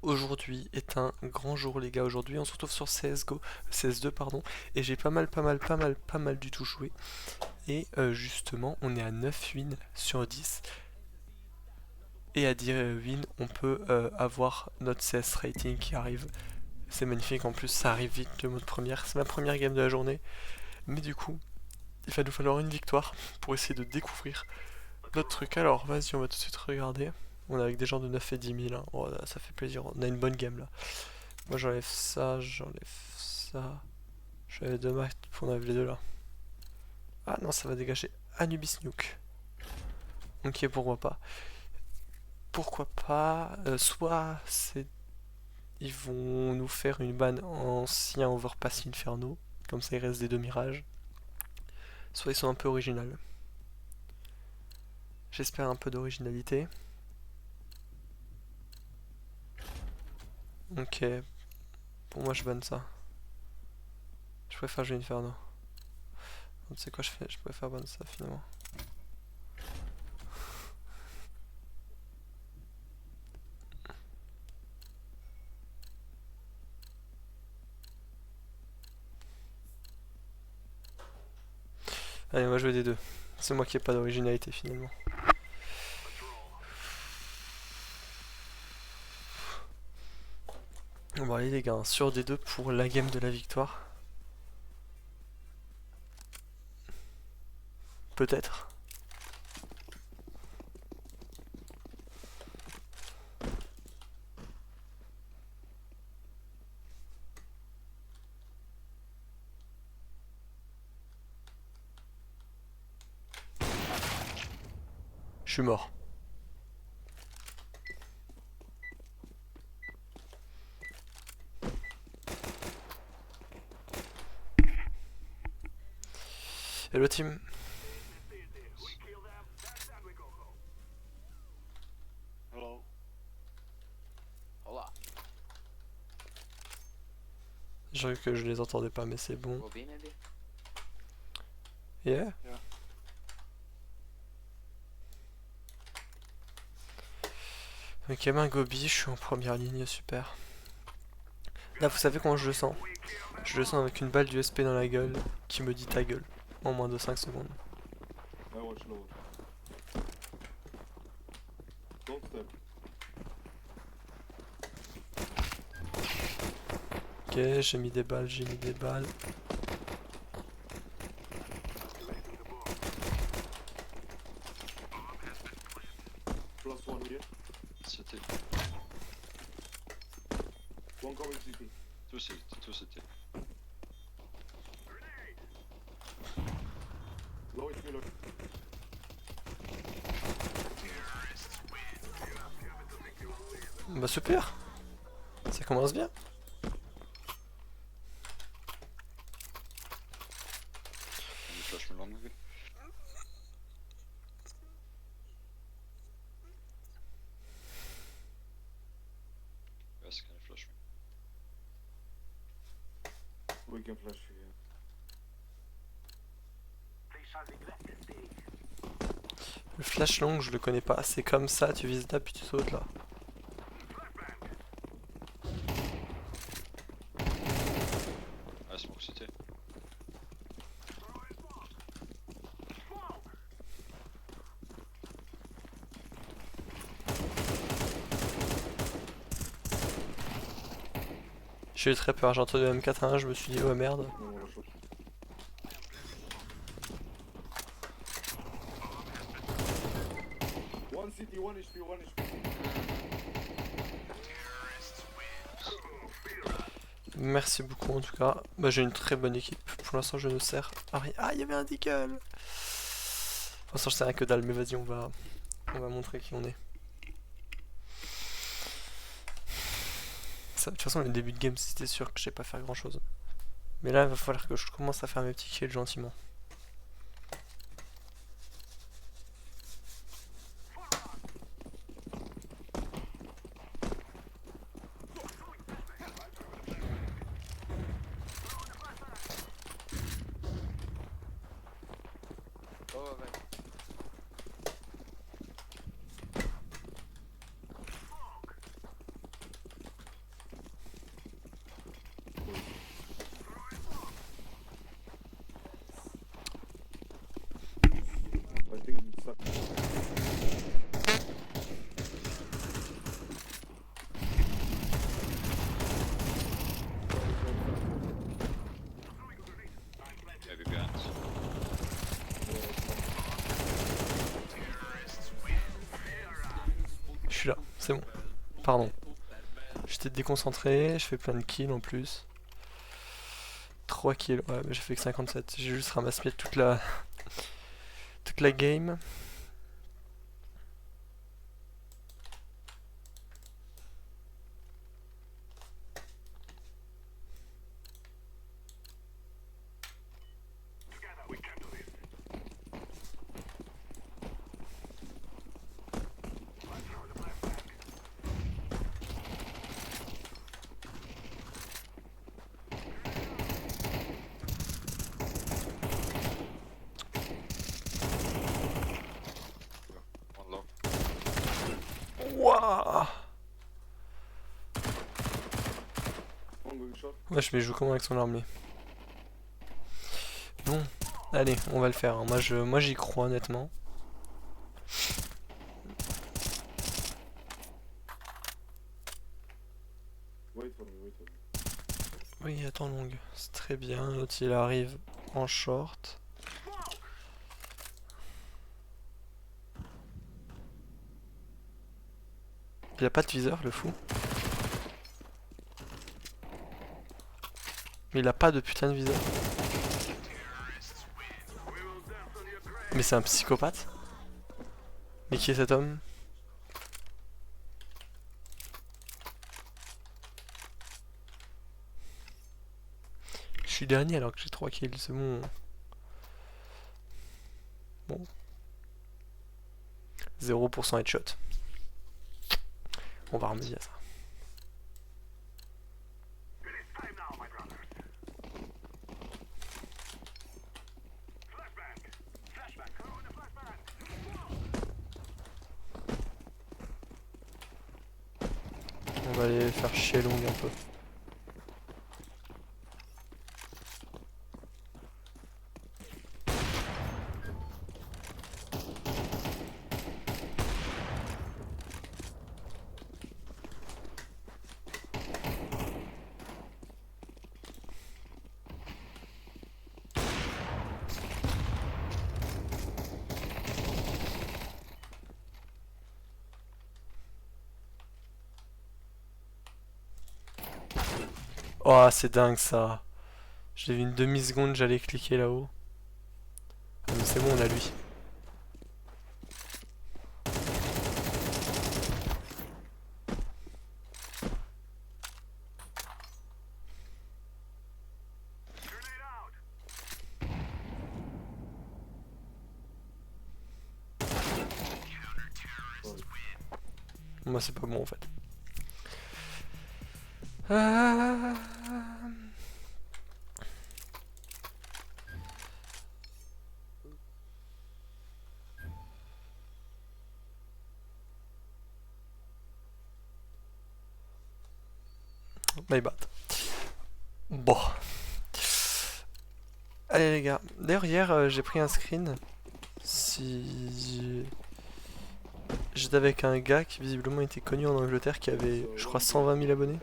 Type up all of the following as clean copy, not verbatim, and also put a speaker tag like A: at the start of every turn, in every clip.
A: Aujourd'hui est un grand jour les gars, aujourd'hui on se retrouve sur CSGO, CS2 pardon, et j'ai pas mal du tout joué. Et justement on est à 9 wins sur 10, et à 10 wins on peut avoir notre CS rating qui arrive. C'est magnifique, en plus ça arrive vite le mode première, c'est ma première game de la journée, mais du coup il va nous falloir une victoire pour essayer de découvrir notre truc. Alors vas-y, on va tout de suite regarder. On est avec des gens de 9 et 10 000, hein. Oh, là, ça fait plaisir, on a une bonne game là. Moi j'enlève ça, j'enlève ça. J'enlève deux maths pour enlever les deux là. Ah non, ça va dégager Anubis Nuke. Ok, pourquoi pas. Pourquoi pas. Soit c'est. Ils vont nous faire une ban ancien Overpass Inferno. Comme ça il reste des deux mirages. Soit ils sont un peu originales. J'espère un peu d'originalité. Ok. Pour moi je banne ça. Je préfère jouer Inferno. Tu sais quoi je fais? Je préfère banne ça finalement. Allez, on va jouer des deux. C'est moi qui ai pas d'originalité finalement. Bon allez les gars, sur des deux pour la game de la victoire. Peut-être. Je suis mort. Hello team.
B: Hello. Hola.
A: J'ai vu que je les entendais pas mais c'est bon.
B: Will be maybe?
A: Yeah.
B: Yeah.
A: Ok, ben Gobi, je suis en première ligne, super. Là, vous savez comment je le sens? Je le sens avec une balle d'USP dans la gueule qui me dit ta gueule en moins de 5 secondes.
C: I watch lower. Don't step.
A: Ok, j'ai mis des balles, j'ai mis des balles.
C: Plus one here.
B: City.
C: One coming CT.
B: Two city. Two city.
C: Low HP, low.
A: Bah super. Ça commence bien.
B: Can you flash me long maybe? Yes, can you flash me?
C: We can flash you. Yeah.
A: Le flash long, je le connais pas. C'est comme ça, tu vises là puis tu sautes là.
B: I smoke city.
A: J'ai eu très peur, j'ai entendu M41, je me suis dit oh merde.
C: No more shot. One CT, one HP, one HP.
A: Merci beaucoup en tout cas. Bah, j'ai une très bonne équipe. Pour l'instant, je ne sers à rien. Ah, il y avait un deagle. Pour l'instant, je sers à que dalle, mais vas-y, on va montrer qui on est. Ça, de toute façon, le début de game, c'était sûr que je sais pas faire grand chose. Mais là, il va falloir que je commence à faire mes petits kills gentiment.
B: Oh, mec.
A: suis là, c'est bon. Pardon. J'étais déconcentré, je fais plein de kills en plus. 3 kills, ouais, mais j'ai fait que 57. J'ai juste ramassé toute la game.
B: One low.
A: Wouah.
C: One going short.
A: Ouais, je joue comment avec son armée. Bon, allez, on va le faire. Hein. Moi j'y crois honnêtement.
C: Wait for me, wait for me.
A: Oui, attends longue, c'est très bien. L'autre il arrive en short. Il a pas de viseur, le fou. Mais il a pas de putain de viseur. Mais c'est un psychopathe. Mais qui est cet homme? Je suis dernier alors que j'ai 3 kills, c'est bon. Bon. 0% headshot. On va remédier à ça. On va aller faire chier long un peu. Oh, c'est dingue ça. J'ai vu une demi-seconde, j'allais cliquer là-haut. Ah, mais c'est bon, on a lui. Moi, c'est pas bon en fait. Ah... My bad. Bon. Allez les gars. D'ailleurs hier j'ai pris un screen. Si j'étais avec un gars qui visiblement était connu en Angleterre qui avait je crois 120 000 abonnés.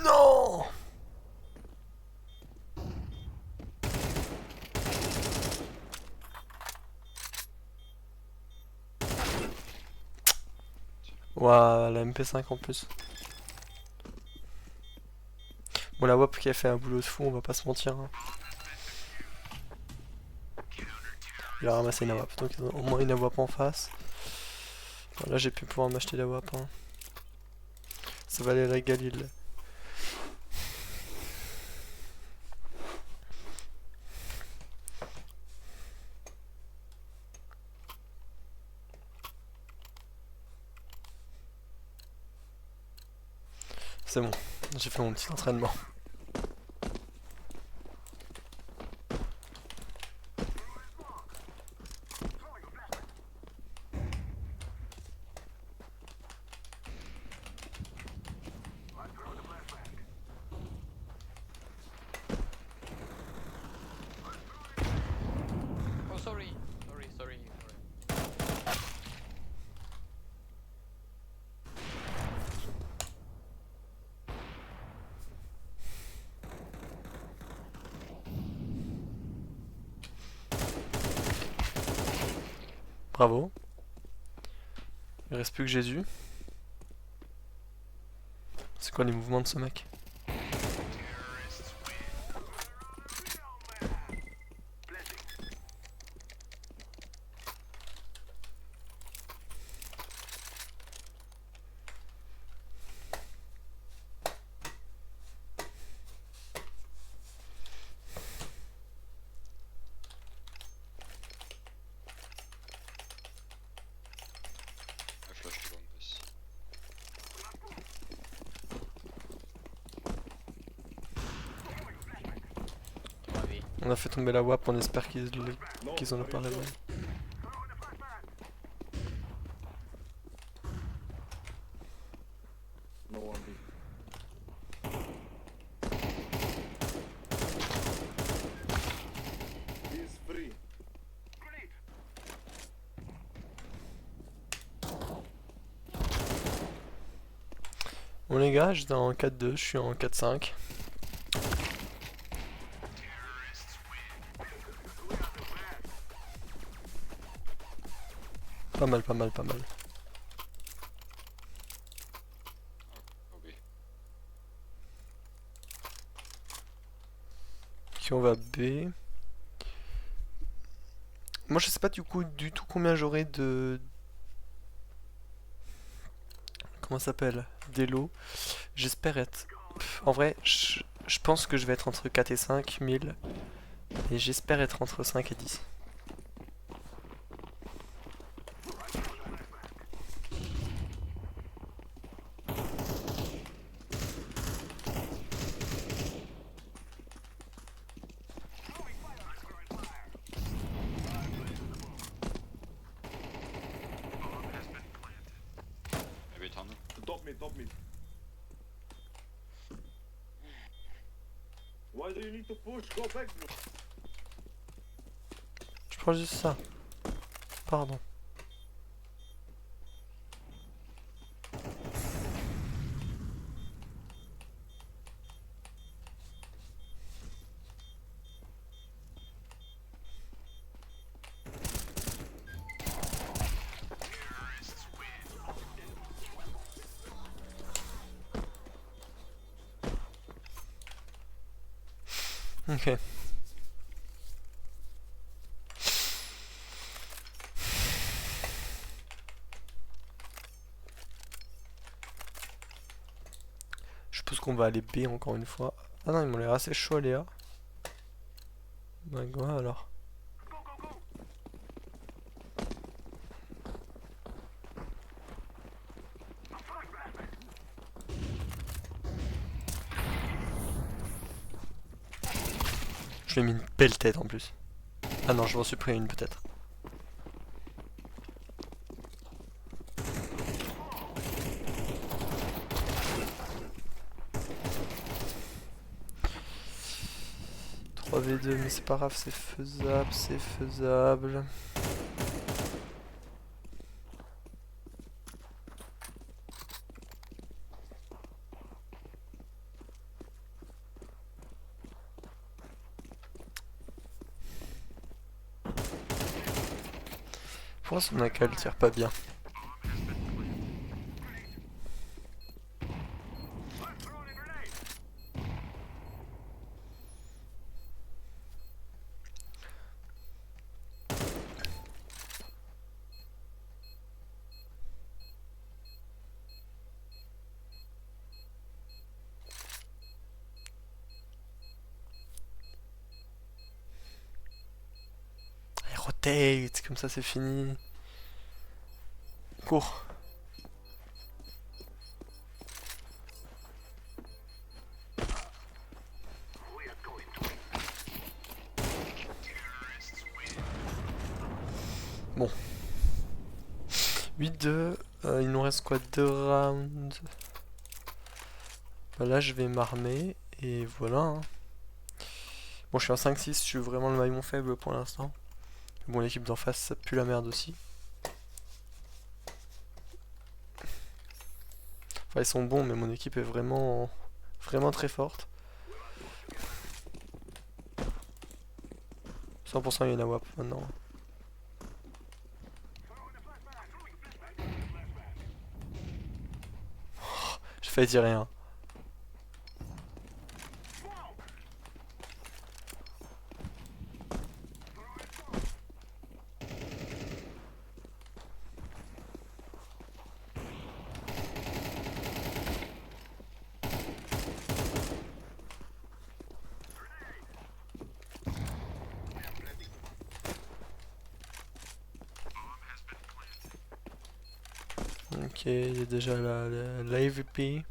A: Non. Ouah, la MP5 en plus. Bon, la WAP qui a fait un boulot de fou, on va pas se mentir. Hein. Il a ramassé une AWAP, donc au moins une AWAP en face. Bon, là j'ai pu pouvoir m'acheter la WAP. Hein. Ça va aller la Galil. C'est bon, j'ai fait mon petit entraînement. Bravo. Il reste plus que Jésus. C'est quoi les mouvements de ce mec?
B: I flashed on this.
D: Ouais,
A: On a fait tomber la WAP, on espère qu'ils
C: No,
A: qu'ils en ont
C: are
A: pas
C: you
A: réveillé.
C: sure? No one B. He's free.
A: Bon les gars, j'étais en 4-2, je suis en 4-5. Pas mal, pas mal, pas mal.
B: Oh B.
A: Qui on va B. Moi je sais pas du coup du tout combien j'aurai de... Comment ça s'appelle? D'élo. J'espère être... En vrai, je pense que je vais être entre 4 et 5 000. Et j'espère être entre 5 et 10.
B: Maybe tunnel.
C: Top mid, top mid. Why do you need to push? Go back, bro.
A: Je prends juste ça. Pardon. Ok. Je suppose qu'on va aller B encore une fois. Ah non, ils m'ont l'air assez chauds les A. Bah quoi alors? Je lui ai mis une belle tête en plus. Ah non, je m'en suis pris une peut-être. V2, mais c'est pas grave, c'est faisable, c'est faisable. Pourquoi son AK elle tire pas bien? Allez, rotate, comme ça c'est fini. Cours. Bon. 8-2, il nous reste quoi? 2 rounds. Bah là je vais m'armer et voilà. Hein. Bon, je suis en 5-6, je suis vraiment le maillon faible pour l'instant. Bon, l'équipe d'en face ça pue la merde aussi. Enfin, ils sont bons, mais mon équipe est vraiment, vraiment très forte. 100% il y a une AWAP maintenant. failli dire rien. Ok, il y a déjà la AVP.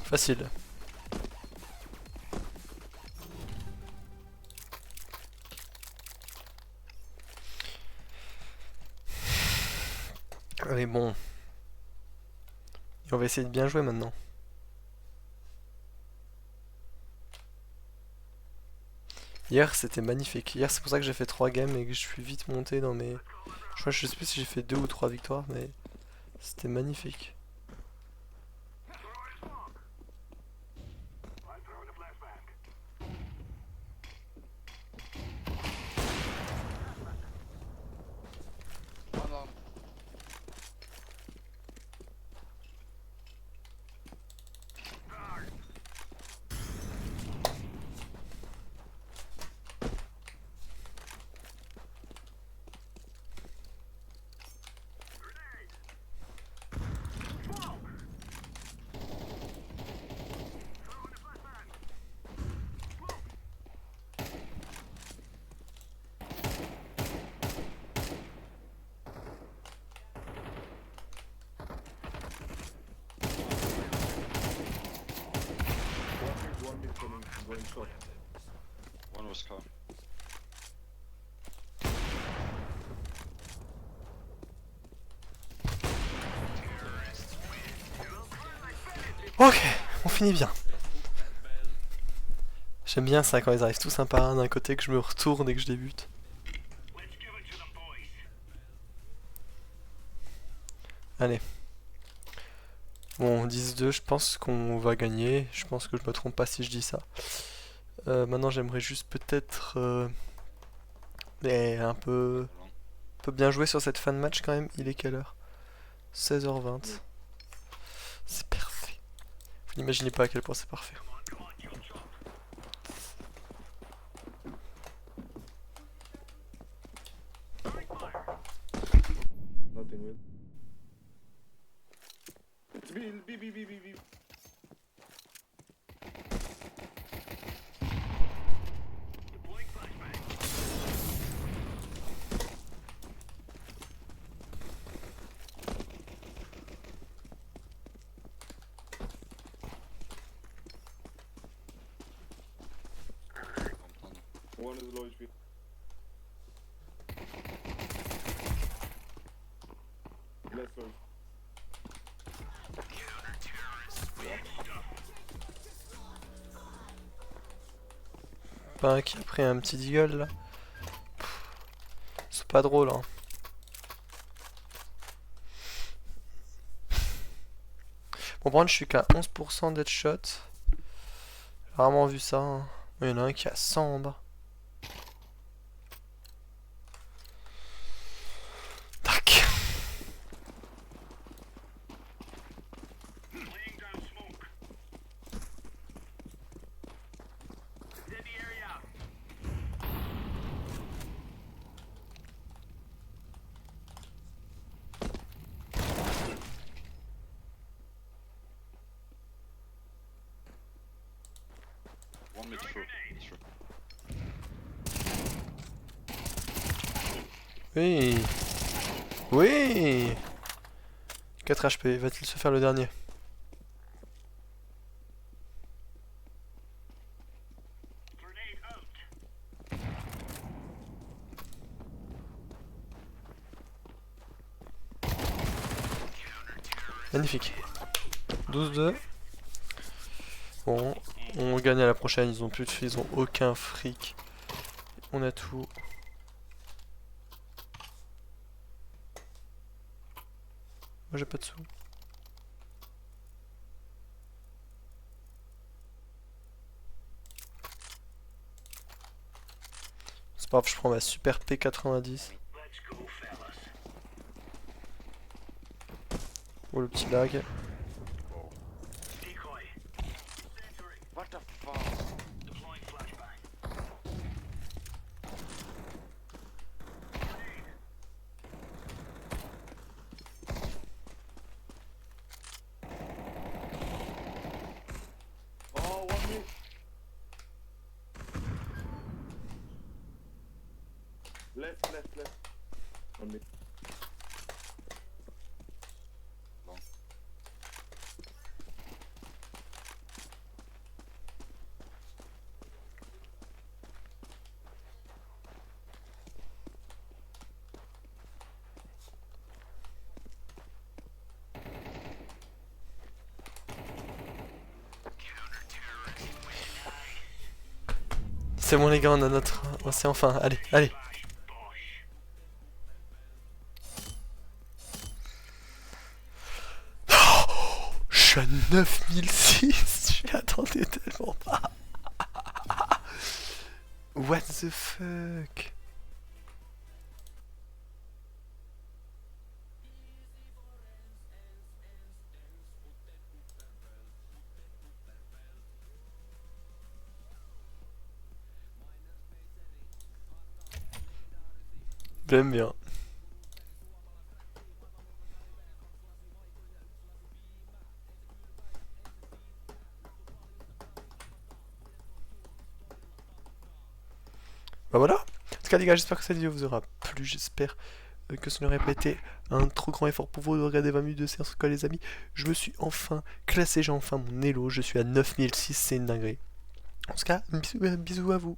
A: Facile. Allez, bon. Et on va essayer de bien jouer maintenant. Hier, c'était magnifique. Hier, c'est pour ça que j'ai fait 3 games et que je suis vite monté dans mes... Je sais plus si j'ai fait 2 ou 3 victoires, mais c'était magnifique.
B: One long.
C: One mid coming, going short.
B: One was car.
A: Ok, on finit bien. J'aime bien ça quand ils arrivent tous un par un d'un côté, que je me retourne et que je débute. Allez. Bon, 10-2, je pense qu'on va gagner. Je pense que je me trompe pas si je dis ça. Maintenant, j'aimerais juste peut-être un peu bien jouer sur cette fin de match quand même. Il est quelle heure? 16h20. C'est parfait. Vous n'imaginez pas à quel point c'est parfait.
C: Nothing with. It's B. One is low HP. Less low.
A: Pas un qui a pris un petit deagle là. C'est pas drôle hein. Bon, par contre, je suis qu'à 11% d'headshot. J'ai rarement vu ça. Hein. Il y en a un qui a 100 en bas. Tac.
B: One mid through. Through.
A: Oui. Oui. 4 HP. Va-t-il se faire le dernier? Magnifique. 12-2. Bon, on gagne à la prochaine. Ils ont plus de ils ont aucun fric. On a tout. Moi j'ai pas de sous. C'est pas grave, je prends ma super P90. Oh le petit lag.
B: What the fuck?
C: Oh, 1 minute. Left. 1 minute.
B: Long.
A: C'est bon les gars, on a notre... Oh, c'est enfin, allez. Je suis à 9006. Je l'attendais tellement pas. What the fuck? J'aime bien. Bah voilà. En tout cas les gars, j'espère que cette vidéo vous aura plu. J'espère que ce n'aurait pas été un trop grand effort pour vous de regarder 20 minutes de séance. En tout cas les amis, je me suis enfin classé, j'ai enfin mon Elo. Je suis à 9006, c'est une dinguerie. En tout cas, bisous à vous.